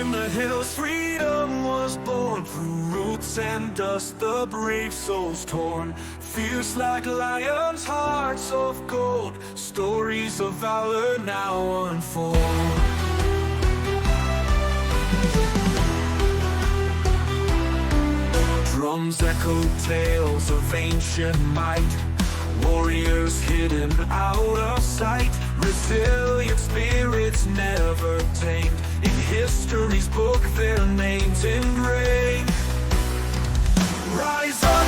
In the hills freedom was born, through roots and dust the brave souls torn. Fierce like lions, hearts of gold, stories of valor now unfold. Drums echo tales of ancient might, warriors hidden out of sight, resilient spirits never tamed. In history's book their names engraved. Rise up,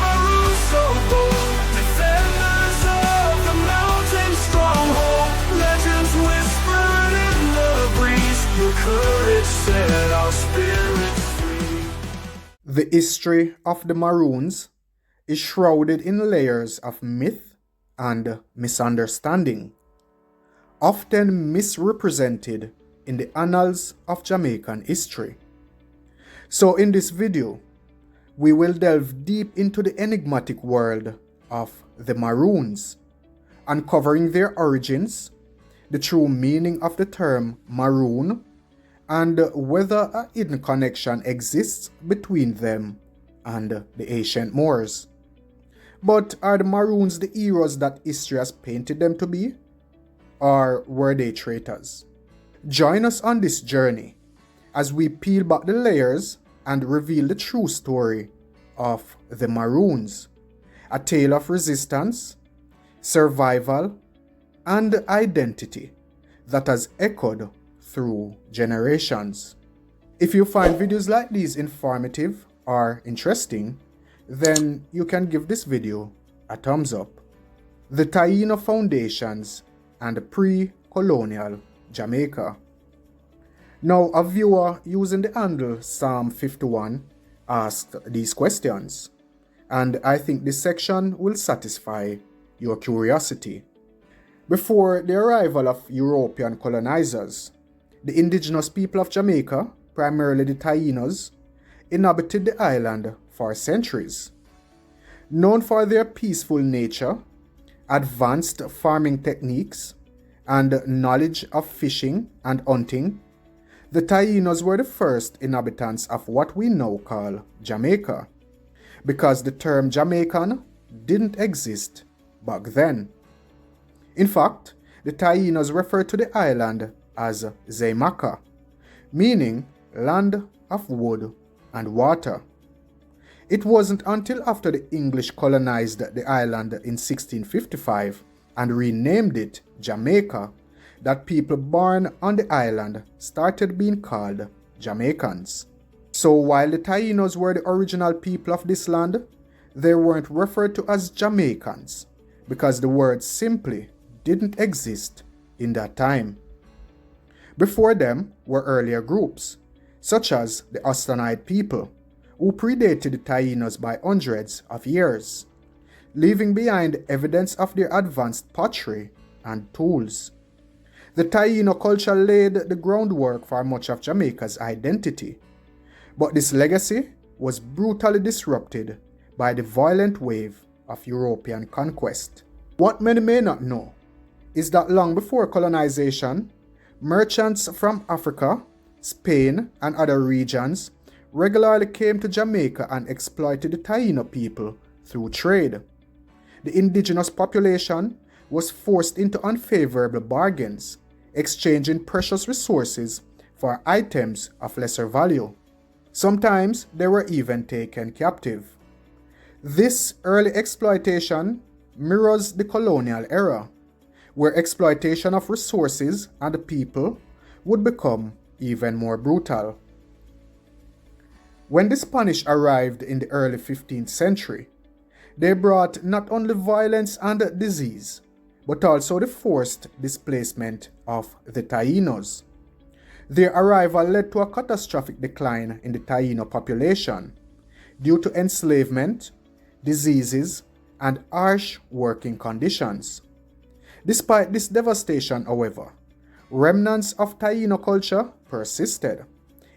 Maroon so bold, defenders of the mountain stronghold. Legends whispered in the breeze, your courage set our spirits free. The history of the Maroons is shrouded in layers of myth and misunderstanding, often misrepresented in the annals of Jamaican history. So in this video, we will delve deep into the enigmatic world of the Maroons, uncovering their origins, the true meaning of the term Maroon, and whether a hidden connection exists between them and the ancient Moors. But are the Maroons the heroes that history has painted them to be? Or were they traitors? Join us on this journey as we peel back the layers and reveal the true story of the Maroons, a tale of resistance, survival, and identity that has echoed through generations. If you find videos like these informative or interesting, then you can give this video a thumbs up. The Tyena Foundations and Pre-Colonial Jamaica. Now, a viewer using the handle Psalm 51 asked these questions, and I think this section will satisfy your curiosity. Before the arrival of European colonizers, the indigenous people of Jamaica, primarily the Tyenas, inhabited the island for centuries. Known for their peaceful nature, advanced farming techniques, and knowledge of fishing and hunting, the Tyenas were the first inhabitants of what we now call Jamaica, because the term Jamaican didn't exist back then. In fact, the Tyenas referred to the island as Jamaica, meaning land of wood and water. It wasn't until after the English colonized the island in 1655 and renamed it Jamaica that people born on the island started being called Jamaicans. So while the Tyenas were the original people of this land, they weren't referred to as Jamaicans because the word simply didn't exist in that time. Before them were earlier groups, such as the Austanide people, who predated the Tyenas by hundreds of years, leaving behind evidence of their advanced pottery and tools. The Tyena culture laid the groundwork for much of Jamaica's identity, but this legacy was brutally disrupted by the violent wave of European conquest. What many may not know is that long before colonization, merchants from Africa, Spain, and other regions regularly came to Jamaica and exploited the Tyena people through trade. The indigenous population was forced into unfavorable bargains, exchanging precious resources for items of lesser value. Sometimes they were even taken captive. This early exploitation mirrors the colonial era, where exploitation of resources and people would become even more brutal. When the Spanish arrived in the early 15th century, they brought not only violence and disease, but also the forced displacement of the Tyenas. Their arrival led to a catastrophic decline in the Tyena population due to enslavement, diseases, and harsh working conditions. Despite this devastation, however, remnants of Tyena culture persisted,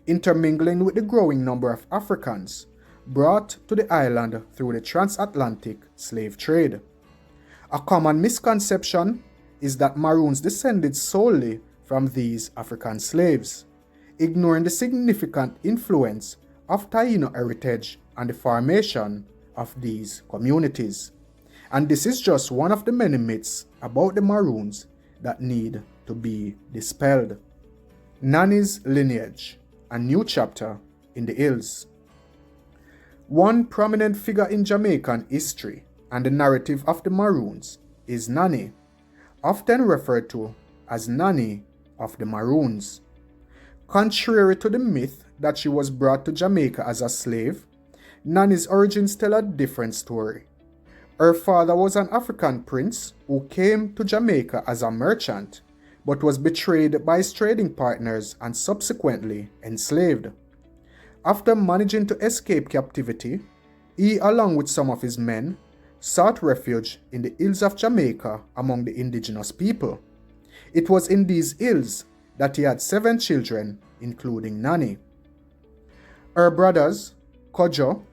intermingling with the growing number of Africans brought to the island through the transatlantic slave trade. A common misconception is that Maroons descended solely from these African slaves. ignoring the significant influence of Taino heritage and the formation of these communities. And this is just one of the many myths about the Maroons that need to be dispelled. Nanis Lineage, a new chapter in the hills. One prominent figure in Jamaican history and the narrative of the Maroons is Nani, often referred to as Nani of the Maroons. Contrary to the myth that she was brought to Jamaica as a slave, Nani's origins tell a different story. Her father was an African prince who came to Jamaica as a merchant, but was betrayed by his trading partners and subsequently enslaved. After managing to escape captivity, he, along with some of his men, sought refuge in the hills of Jamaica among the indigenous people. It was in these hills that he had 7 children, including Nani. Her brothers, Kojo,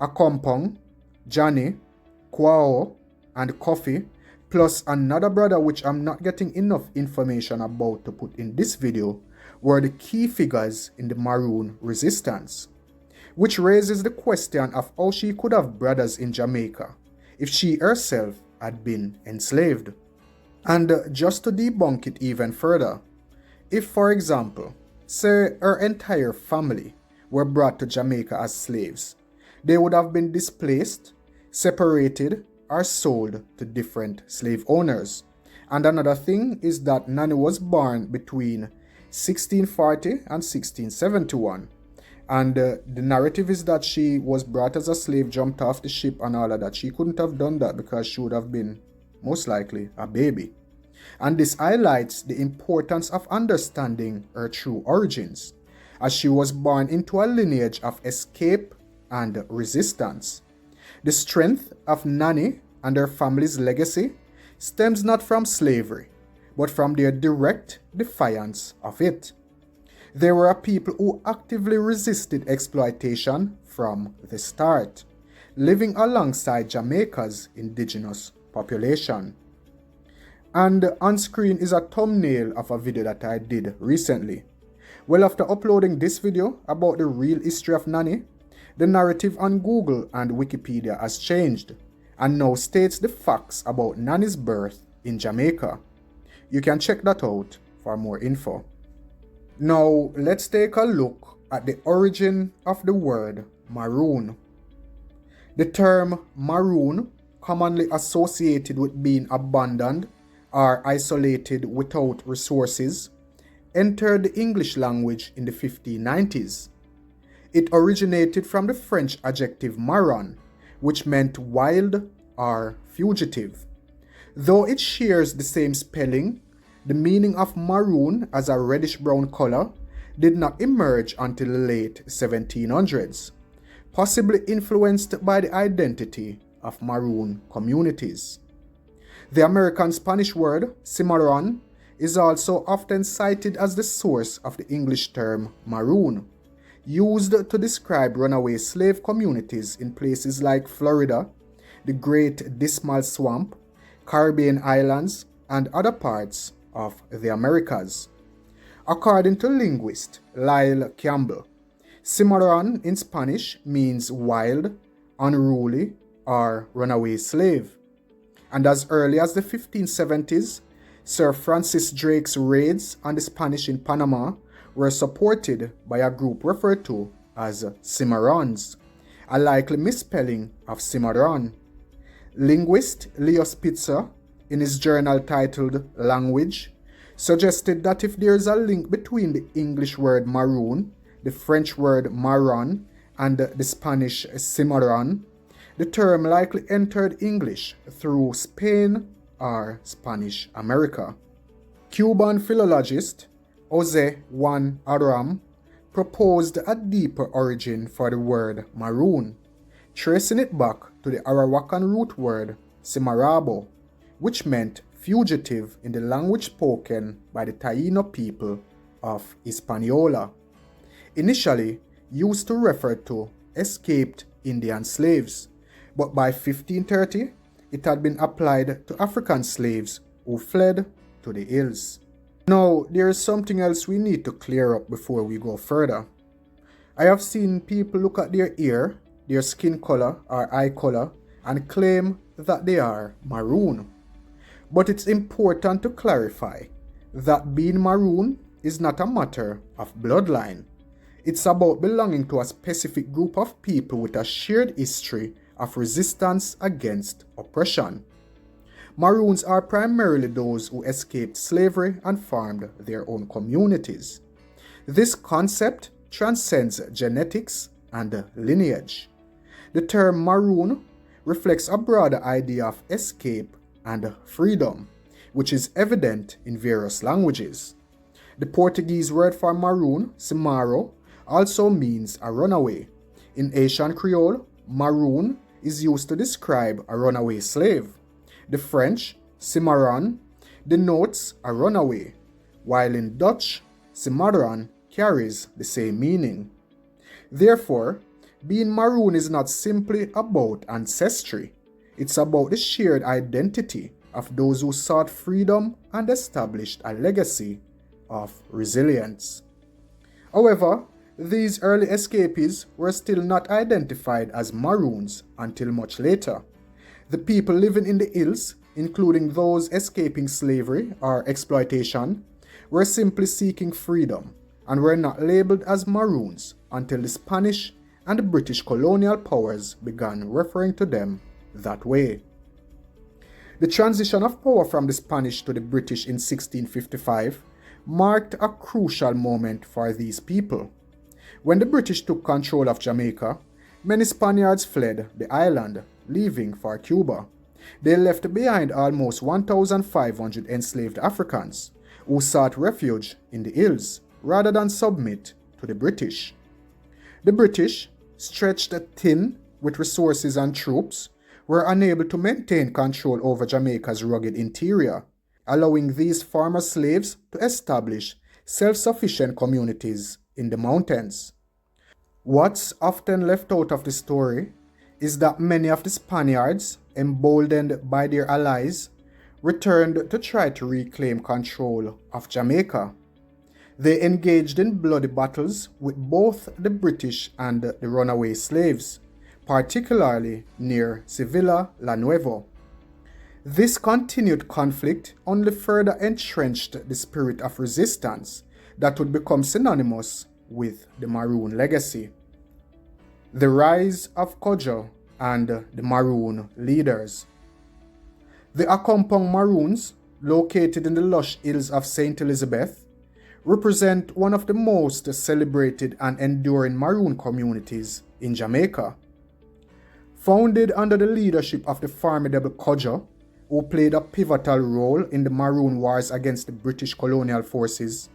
Akompong, Johnny, Kwao, and Kofi, plus another brother which I'm not getting enough information about to put in this video, were the key figures in the Maroon resistance, which raises the question of how she could have brothers in Jamaica if she herself had been enslaved. And just to debunk it even further, if, for example, say her entire family were brought to Jamaica as slaves, they would have been displaced, separated, or sold to different slave owners. And another thing is that Nani was born between 1640 and 1671. And the narrative is that she was brought as a slave, jumped off the ship and all of that. She couldn't have done that because she would have been, most likely, a baby. And this highlights the importance of understanding her true origins, as she was born into a lineage of escape and resistance. The strength of Nani and her family's legacy stems not from slavery, but from their direct defiance of it. They were a people who actively resisted exploitation from the start, living alongside Jamaica's indigenous population. And on screen is a thumbnail of a video that I did recently. Well, after uploading this video about the real history of Nani, the narrative on Google and Wikipedia has changed and now states the facts about Nani's birth in Jamaica. You can check that out for more info. Now, let's take a look at the origin of the word Maroon. The term Maroon, commonly associated with being abandoned or isolated without resources, entered the English language in the 1590s. It originated from the French adjective maron, which meant wild or fugitive. Though it shares the same spelling, the meaning of maroon as a reddish-brown color did not emerge until the late 1700s, possibly influenced by the identity of Maroon communities. The American Spanish word cimarron is also often cited as the source of the English term maroon, used to describe runaway slave communities in places like Florida, the Great Dismal Swamp, Caribbean islands, and other parts of the Americas. According to linguist Lyle Campbell, cimarron in Spanish means wild, unruly, or runaway slave. And as early as the 1570s, Sir Francis Drake's raids on the Spanish in Panama were supported by a group referred to as Cimarrons, a likely misspelling of cimarron. Linguist Leo Spitzer, in his journal titled Language, suggested that if there is a link between the English word maroon, the French word marron, and the Spanish cimarron, the term likely entered English through Spain or Spanish America. Cuban philologist Jose Juan Aram proposed a deeper origin for the word maroon, tracing it back to the Arawakan root word cimarabo, which meant fugitive in the language spoken by the Tyena people of Hispaniola, initially used to refer to escaped Indian slaves, but by 1530 it had been applied to African slaves who fled to the hills. Now, there is something else we need to clear up before we go further. I have seen people look at their ear, their skin color or eye color and claim that they are Maroon. But it's important to clarify that being Maroon is not a matter of bloodline. It's about belonging to a specific group of people with a shared history of resistance against oppression. Maroons are primarily those who escaped slavery and formed their own communities. This concept transcends genetics and lineage. The term Maroon reflects a broader idea of escape and freedom, which is evident in various languages. The Portuguese word for maroon, simaro, also means a runaway. In Haitian Creole, maroon is used to describe a runaway slave. The French, cimarron, denotes a runaway, while in Dutch, cimarron carries the same meaning. Therefore, being Maroon is not simply about ancestry. It's about the shared identity of those who sought freedom and established a legacy of resilience. However, these early escapees were still not identified as Maroons until much later. The people living in the hills, including those escaping slavery or exploitation, were simply seeking freedom and were not labeled as Maroons until the Spanish and the British colonial powers began referring to them that way. The transition of power from the Spanish to the British in 1655 marked a crucial moment for these people. When the British took control of Jamaica, many Spaniards fled the island, leaving for Cuba. They left behind almost 1,500 enslaved Africans who sought refuge in the hills rather than submit to the British. The British, stretched thin with resources and troops, were unable to maintain control over Jamaica's rugged interior, allowing these former slaves to establish self-sufficient communities in the mountains. What's often left out of the story is that many of the Spaniards, emboldened by their allies, returned to try to reclaim control of Jamaica. They engaged in bloody battles with both the British and the runaway slaves, particularly near Sevilla La Nueva. This continued conflict only further entrenched the spirit of resistance that would become synonymous with the Maroon legacy. The rise of Kojo and the Maroon leaders. The Accompong Maroons, located in the lush hills of St. Elizabeth, represent one of the most celebrated and enduring Maroon communities in Jamaica. Founded under the leadership of the formidable Kojo, who played a pivotal role in the Maroon Wars against the British colonial forces,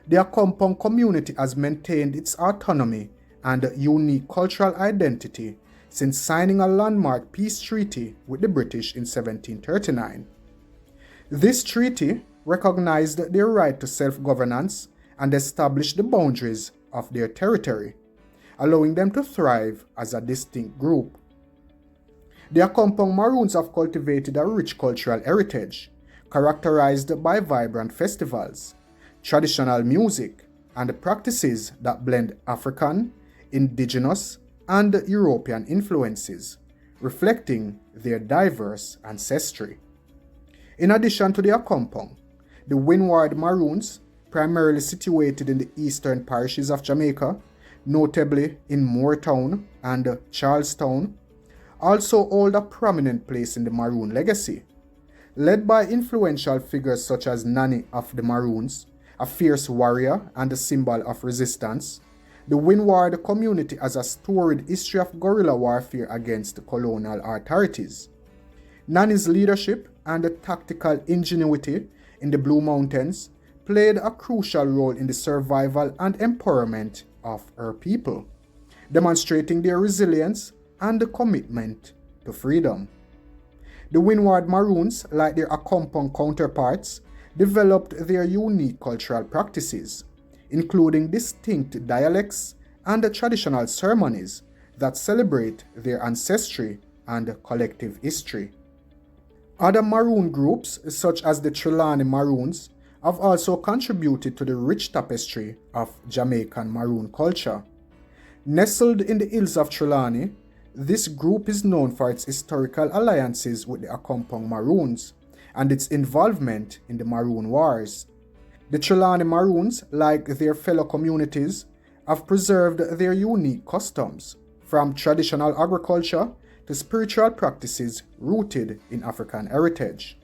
the Accompong community has maintained its autonomy and unique cultural identity since signing a landmark peace treaty with the British in 1739. This treaty recognized their right to self-governance and established the boundaries of their territory, allowing them to thrive as a distinct group. The Accompong Maroons have cultivated a rich cultural heritage, characterized by vibrant festivals, traditional music, and practices that blend African, indigenous, and European influences, reflecting their diverse ancestry. In addition to the Accompong, the Windward Maroons, primarily situated in the eastern parishes of Jamaica, notably in Moortown and Charlestown, also hold a prominent place in the Maroon legacy. Led by influential figures such as Nani of the Maroons, a fierce warrior and a symbol of resistance, the Windward community has a storied history of guerrilla warfare against colonial authorities. Nanis leadership and tactical ingenuity in the Blue Mountains played a crucial role in the survival and empowerment of her people, demonstrating their resilience and commitment to freedom. The Windward Maroons, like their Accompong counterparts, developed their unique cultural practices, including distinct dialects and traditional ceremonies that celebrate their ancestry and collective history. Other Maroon groups, such as the Trelawny Maroons, have also contributed to the rich tapestry of Jamaican Maroon culture. Nestled in the hills of Trelawney, this group is known for its historical alliances with the Accompong Maroons and its involvement in the Maroon Wars. The Trelawney Maroons, like their fellow communities, have preserved their unique customs, from traditional agriculture to spiritual practices rooted in African heritage.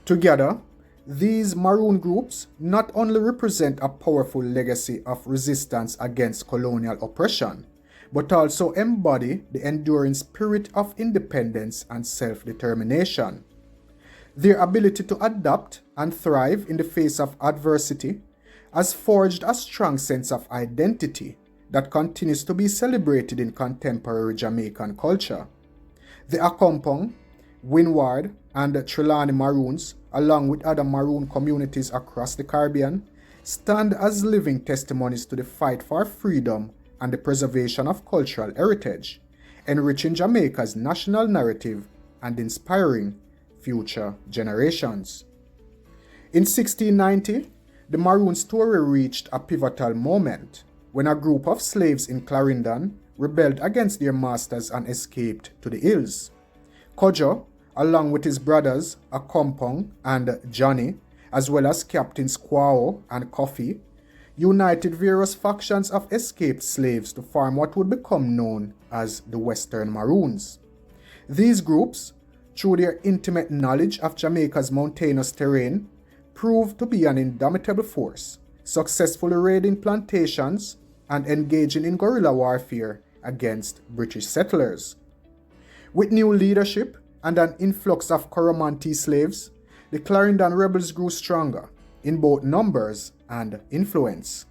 Together, these Maroon groups not only represent a powerful legacy of resistance against colonial oppression, but also embody the enduring spirit of independence and self-determination. Their ability to adapt and thrive in the face of adversity has forged a strong sense of identity that continues to be celebrated in contemporary Jamaican culture. The Accompong, Windward, and Trelawney Maroons, along with other Maroon communities across the Caribbean, stand as living testimonies to the fight for freedom and the preservation of cultural heritage, enriching Jamaica's national narrative and inspiring future generations. In 1690, the Maroon story reached a pivotal moment when a group of slaves in Clarendon rebelled against their masters and escaped to the hills. Kojo, along with his brothers Accompong and Johnny, as well as Captains Quao and Coffee, united various factions of escaped slaves to form what would become known as the Western Maroons. These groups, through their intimate knowledge of Jamaica's mountainous terrain, proved to be an indomitable force, successfully raiding plantations and engaging in guerrilla warfare against British settlers. With new leadership and an influx of Coromantee slaves, the Clarendon rebels grew stronger in both numbers and influence.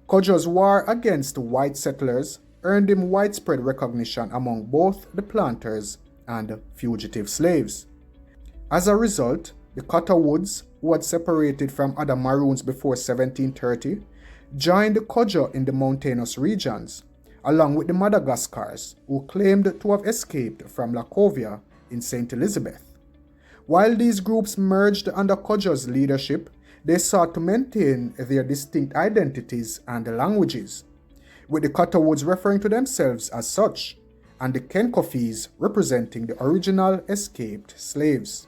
Kojo's war against white settlers earned him widespread recognition among both the planters and fugitive slaves. As a result, the Cotterwoods, who had separated from other Maroons before 1730, joined the Kojo in the mountainous regions, along with the Madagascars, who claimed to have escaped from Lacovia in St. Elizabeth. While these groups merged under Kojo's leadership, they sought to maintain their distinct identities and languages, with the Cotterwoods referring to themselves as such, and the Kenkofis representing the original escaped slaves.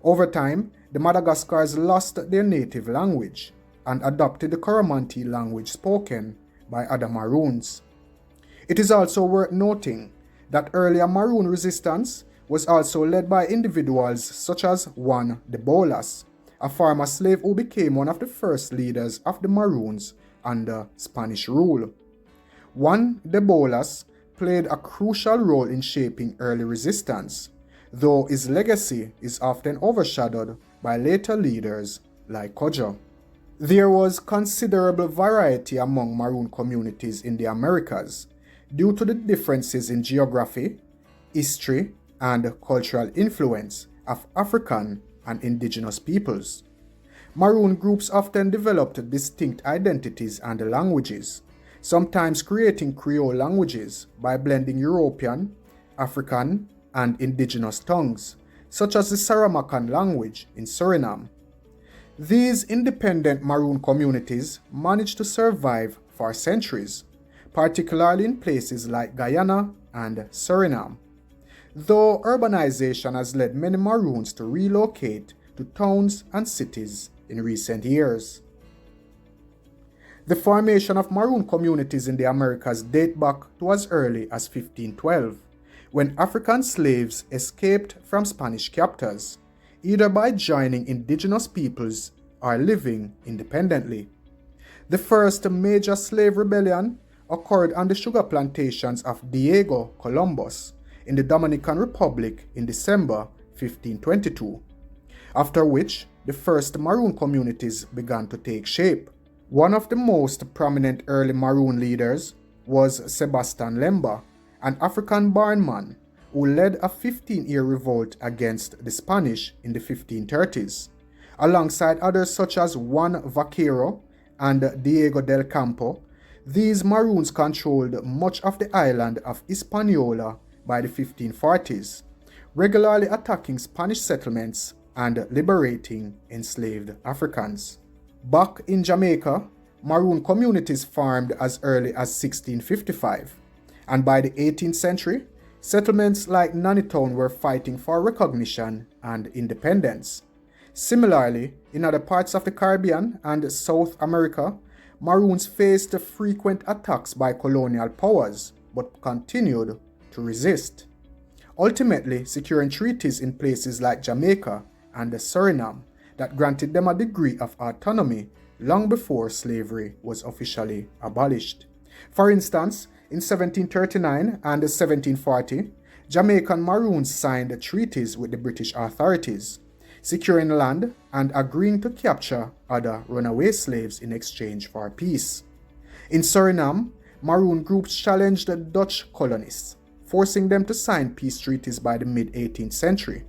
Over time, the Madagascars lost their native language and adopted the Coromantee language spoken by other Maroons. It is also worth noting that earlier Maroon resistance was also led by individuals such as Juan de Bolas, a former slave who became one of the first leaders of the Maroons under Spanish rule. Juan de Bolas played a crucial role in shaping early resistance, though his legacy is often overshadowed by later leaders like Kojo. There was considerable variety among Maroon communities in the Americas due to the differences in geography, history, and cultural influence of African and indigenous peoples. Maroon groups often developed distinct identities and languages, sometimes creating Creole languages by blending European, African, and indigenous tongues, such as the Saramacan language in Suriname. These independent Maroon communities managed to survive for centuries, particularly in places like Guyana and Suriname, though urbanization has led many Maroons to relocate to towns and cities in recent years. The formation of Maroon communities in the Americas date back to as early as 1512, when African slaves escaped from Spanish captors, either by joining indigenous peoples or living independently. The first major slave rebellion occurred on the sugar plantations of Diego Columbus in the Dominican Republic in December 1522, after which the first Maroon communities began to take shape. One of the most prominent early Maroon leaders was Sebastian Lemba, an African-born man who led a 15-year revolt against the Spanish in the 1530s. Alongside others such as Juan Vaquero and Diego del Campo, these Maroons controlled much of the island of Hispaniola by the 1540s, regularly attacking Spanish settlements and liberating enslaved Africans. Back in Jamaica, Maroon communities farmed as early as 1655, and by the 18th century, settlements like Nanitown were fighting for recognition and independence. Similarly, in other parts of the Caribbean and South America, Maroons faced frequent attacks by colonial powers, but continued to resist, ultimately securing treaties in places like Jamaica and Suriname that granted them a degree of autonomy long before slavery was officially abolished. For instance, in 1739 and 1740, Jamaican Maroons signed treaties with the British authorities, securing land and agreeing to capture other runaway slaves in exchange for peace. In Suriname, Maroon groups challenged the Dutch colonists, forcing them to sign peace treaties by the mid-18th century.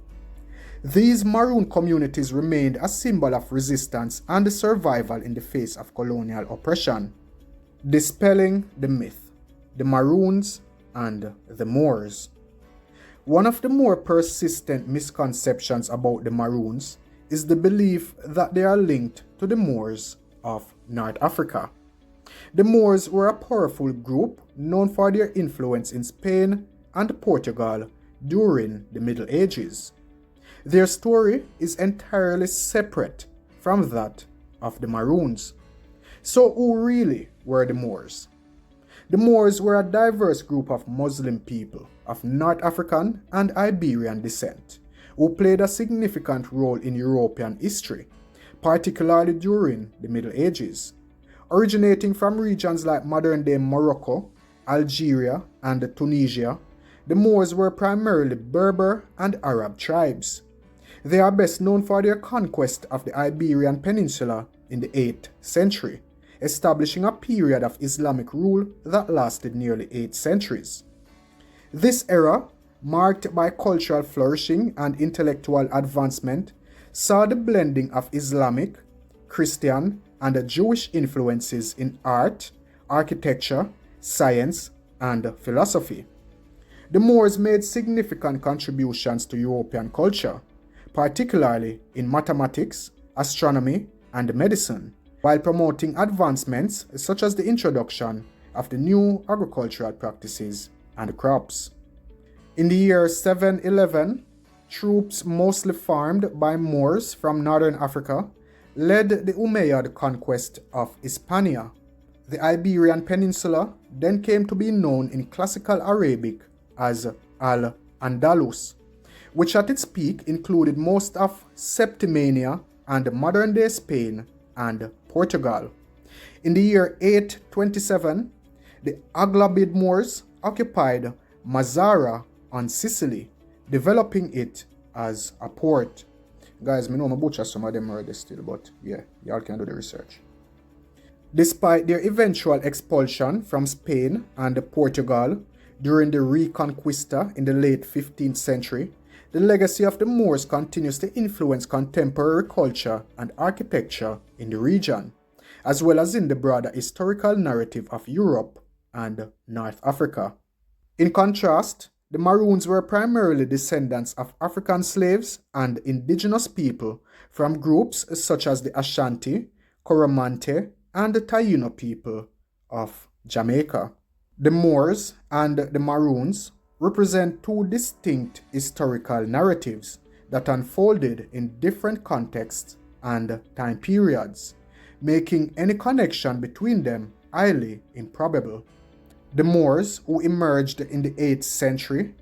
These Maroon communities remained a symbol of resistance and survival in the face of colonial oppression. Dispelling the myth, the Maroons and the Moors. One of the more persistent misconceptions about the Maroons is the belief that they are linked to the Moors of North Africa. The Moors were a powerful group known for their influence in Spain and Portugal during the Middle Ages. Their story is entirely separate from that of the Maroons. So who really were the Moors? The Moors were a diverse group of Muslim people of North African and Iberian descent who played a significant role in European history, particularly during the Middle Ages. Originating from regions like modern-day Morocco, Algeria, and Tunisia, the Moors were primarily Berber and Arab tribes. They are best known for their conquest of the Iberian Peninsula in the 8th century, establishing a period of Islamic rule that lasted nearly 8 centuries. This era, marked by cultural flourishing and intellectual advancement, saw the blending of Islamic, Christian, and Jewish influences in art, architecture, science, and philosophy. The Moors made significant contributions to European culture, particularly in mathematics, astronomy, and medicine, while promoting advancements such as the introduction of the new agricultural practices and crops. In the year 711, troops mostly farmed by Moors from northern Africa led the Umayyad conquest of Hispania. The Iberian Peninsula then came to be known in classical Arabic as Al-Andalus, which at its peak included most of Septimania and modern-day Spain and Portugal. In the year 827, the Aghlabid Moors occupied Mazara on Sicily, developing it as a port. Guys, I know I butcher some of them already still, but yeah, y'all can do the research. Despite their eventual expulsion from Spain and Portugal during the Reconquista in the late 15th century, the legacy of the Moors continues to influence contemporary culture and architecture in the region, as well as in the broader historical narrative of Europe and North Africa. In contrast, the Maroons were primarily descendants of African slaves and indigenous people from groups such as the Ashanti, Coromante, and the Tyena people of Jamaica. The Moors and the Maroons represent two distinct historical narratives that unfolded in different contexts and time periods, making any connection between them highly improbable. The Moors, who emerged in the 8th century,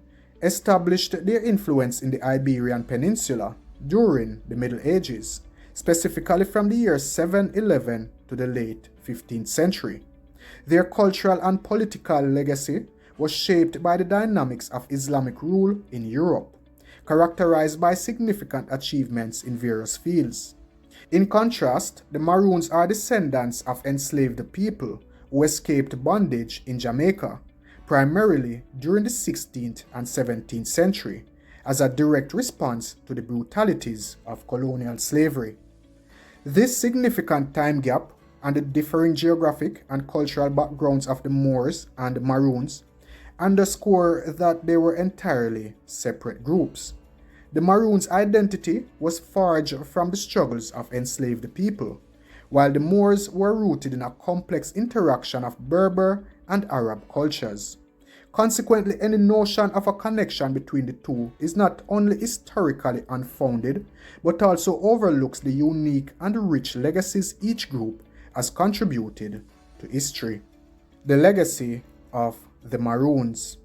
established their influence in the Iberian Peninsula during the Middle Ages, specifically from the year 711 to the late 15th century. Their cultural and political legacy was shaped by the dynamics of Islamic rule in Europe, characterized by significant achievements in various fields. In contrast, the Maroons are descendants of enslaved people who escaped bondage in Jamaica, primarily during the 16th and 17th century, as a direct response to the brutalities of colonial slavery. This significant time gap and the differing geographic and cultural backgrounds of the Moors and Maroons underscore that they were entirely separate groups. The Maroons' identity was forged from the struggles of enslaved people, while the Moors were rooted in a complex interaction of Berber and Arab cultures. Consequently, any notion of a connection between the two is not only historically unfounded, but also overlooks the unique and rich legacies each group has contributed to history. The legacy of the Maroons.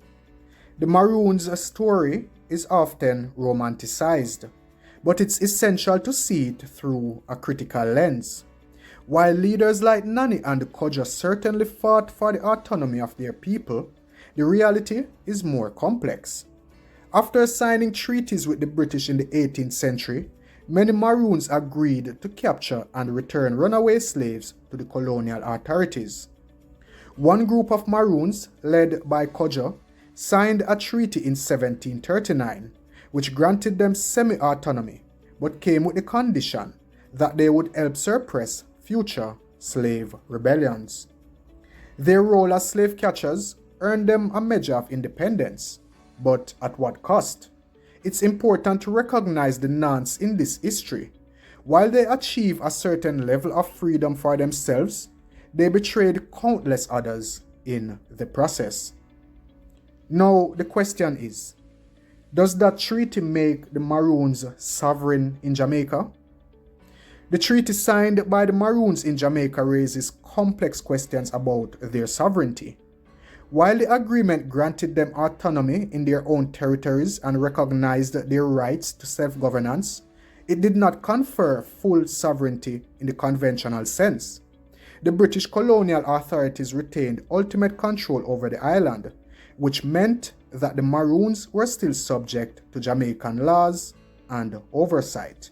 The Maroons' story is often romanticized, but it's essential to see it through a critical lens. While leaders like Nani and Kodjo certainly fought for the autonomy of their people, the reality is more complex. After signing treaties with the British in the 18th century, many Maroons agreed to capture and return runaway slaves to the colonial authorities. One group of Maroons, led by Kodjo, signed a treaty in 1739, which granted them semi-autonomy, but came with the condition that they would help suppress future slave rebellions. Their role as slave catchers earned them a measure of independence, but at what cost? It's important to recognize the nuance in this history. While they achieved a certain level of freedom for themselves, they betrayed countless others in the process. Now the question is, does that treaty make the Maroons sovereign in Jamaica? The treaty signed by the Maroons in Jamaica raises complex questions about their sovereignty. While the agreement granted them autonomy in their own territories and recognized their rights to self-governance, it did not confer full sovereignty in the conventional sense. The British colonial authorities retained ultimate control over the island, which meant that the Maroons were still subject to Jamaican laws and oversight.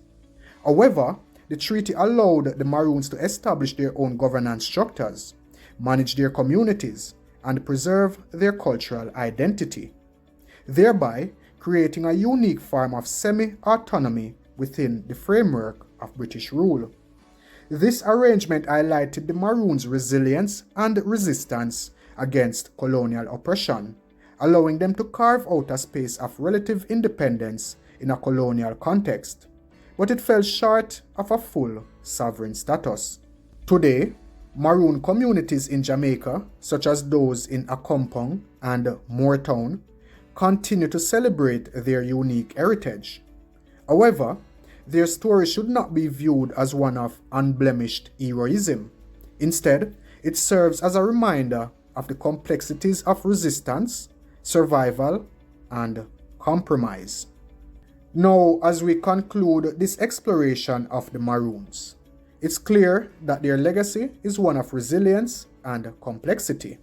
However, the treaty allowed the Maroons to establish their own governance structures, manage their communities, and preserve their cultural identity, thereby creating a unique form of semi-autonomy within the framework of British rule. This arrangement highlighted the Maroons' resilience and resistance against colonial oppression, allowing them to carve out a space of relative independence in a colonial context, but it fell short of a full sovereign status. Today, Maroon communities in Jamaica, such as those in Accompong and Moortown, continue to celebrate their unique heritage. However, their story should not be viewed as one of unblemished heroism. Instead, it serves as a reminder of the complexities of resistance, survival, and compromise. Now, as we conclude this exploration of the Maroons, it's clear that their legacy is one of resilience and complexity.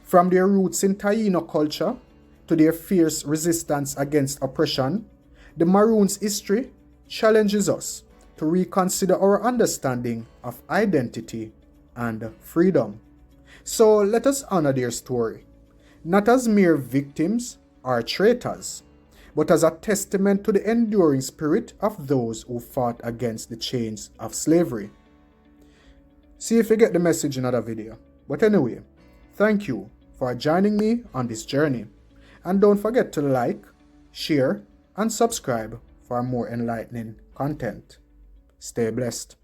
From their roots in Tyena culture to their fierce resistance against oppression, the Maroons' history challenges us to reconsider our understanding of identity and freedom. So let us honor their story, not as mere victims or traitors, but as a testament to the enduring spirit of those who fought against the chains of slavery. See if you get the message in another video. But anyway, thank you for joining me on this journey. And don't forget to like, share, and subscribe for more enlightening content. Stay blessed.